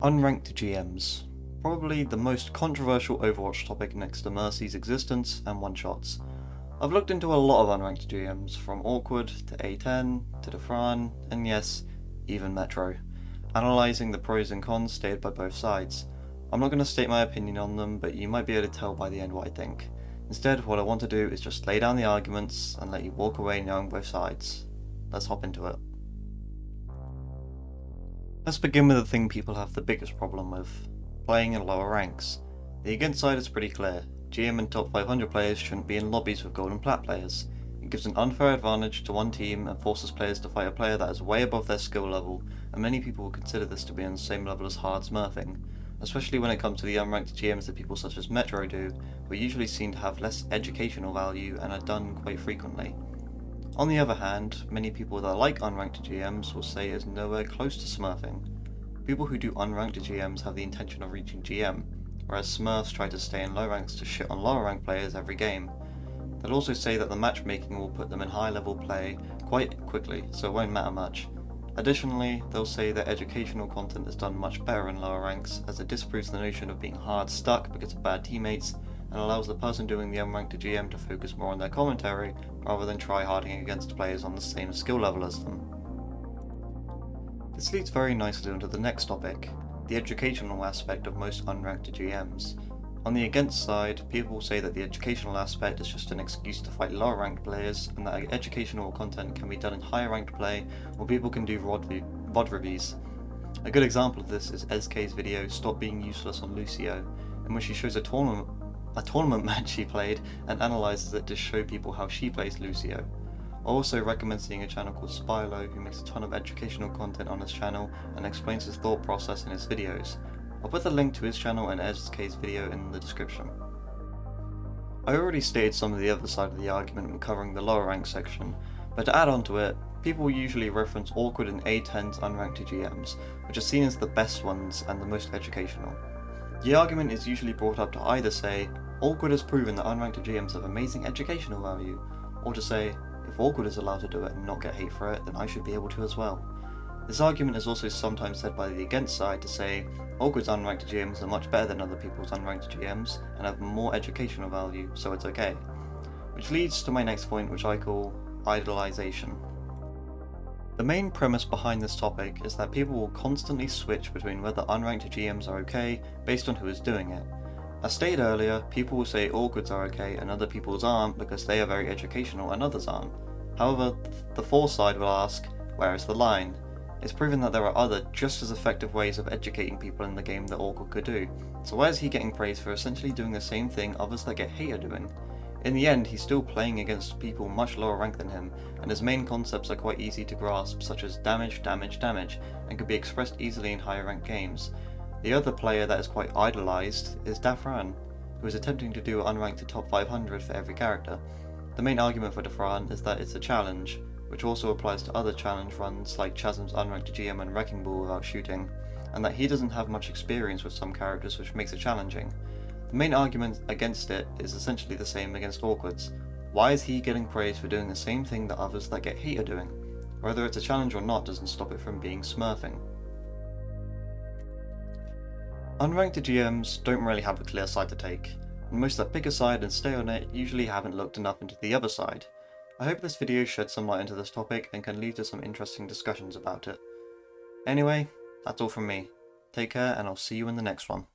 Unranked GMs. Probably the most controversial Overwatch topic next to Mercy's existence and one-shots. I've looked into a lot of unranked GMs, from Awkward to A10 to Defran, and yes, even Metro, analysing the pros and cons stated by both sides. I'm not going to state my opinion on them, but you might be able to tell by the end what I think. Instead, what I want to do is just lay down the arguments and let you walk away knowing both sides. Let's hop into it. Let's begin with the thing people have the biggest problem with: playing in lower ranks. The against side is pretty clear. GM and top 500 players shouldn't be in lobbies with gold and plat players. It gives an unfair advantage to one team and forces players to fight a player that is way above their skill level, and many people will consider this to be on the same level as hard smurfing, especially when it comes to the unranked GMs that people such as Metro do, who are usually seen to have less educational value and are done quite frequently. On the other hand, many people that like unranked GMs will say it is nowhere close to smurfing. People who do unranked GMs have the intention of reaching GM, whereas smurfs try to stay in low ranks to shit on lower rank players every game. They'll also say that the matchmaking will put them in high level play quite quickly, so it won't matter much. Additionally, they'll say that educational content is done much better in lower ranks, as it disproves the notion of being hard stuck because of bad teammates, and allows the person doing the unranked GM to focus more on their commentary rather than try-harding against players on the same skill level as them. This leads very nicely into the next topic, the educational aspect of most unranked GMs. On the against side, people will say that the educational aspect is just an excuse to fight lower ranked players, and that educational content can be done in higher ranked play, or people can do VOD reviews. A good example of this is SK's video Stop Being Useless on Lucio, in which she shows a tournament match she played and analyses it to show people how she plays Lucio. I also recommend seeing a channel called Spylo, who makes a ton of educational content on his channel and explains his thought process in his videos. I'll put the link to his channel and SK's video in the description. I already stated some of the other side of the argument when covering the lower rank section, but to add on to it, people usually reference Awkward and A10's unranked GMs, which are seen as the best ones and the most educational. The argument is usually brought up to either say, Awkward has proven that unranked GMs have amazing educational value, or to say, if Awkward is allowed to do it and not get hate for it, then I should be able to as well. This argument is also sometimes said by the against side to say, Awkward's unranked GMs are much better than other people's unranked GMs, and have more educational value, so it's okay. Which leads to my next point, which I call idolization. The main premise behind this topic is that people will constantly switch between whether unranked GMs are okay based on who is doing it. As stated earlier, people will say Awkward's are okay and other people's aren't because they are very educational and others aren't. However, the fourth side will ask, where is the line? It's proven that there are other, just as effective ways of educating people in the game that Awkward could do, so why is he getting praised for essentially doing the same thing others that get hate are doing? In the end, he's still playing against people much lower rank than him, and his main concepts are quite easy to grasp, such as damage, damage, damage, and could be expressed easily in higher ranked games. The other player that is quite idolized is Defran, who is attempting to do unranked to top 500 for every character. The main argument for Defran is that it's a challenge, which also applies to other challenge runs like Chasm's unranked GM and Wrecking Ball without shooting, and that he doesn't have much experience with some characters, which makes it challenging. The main argument against it is essentially the same against Awkward's. Why is he getting praised for doing the same thing that others that get hate are doing? Whether it's a challenge or not doesn't stop it from being smurfing. Unranked GMs don't really have a clear side to take, and most that pick a side and stay on it usually haven't looked enough into the other side. I hope this video sheds some light into this topic and can lead to some interesting discussions about it. Anyway, that's all from me. Take care and I'll see you in the next one.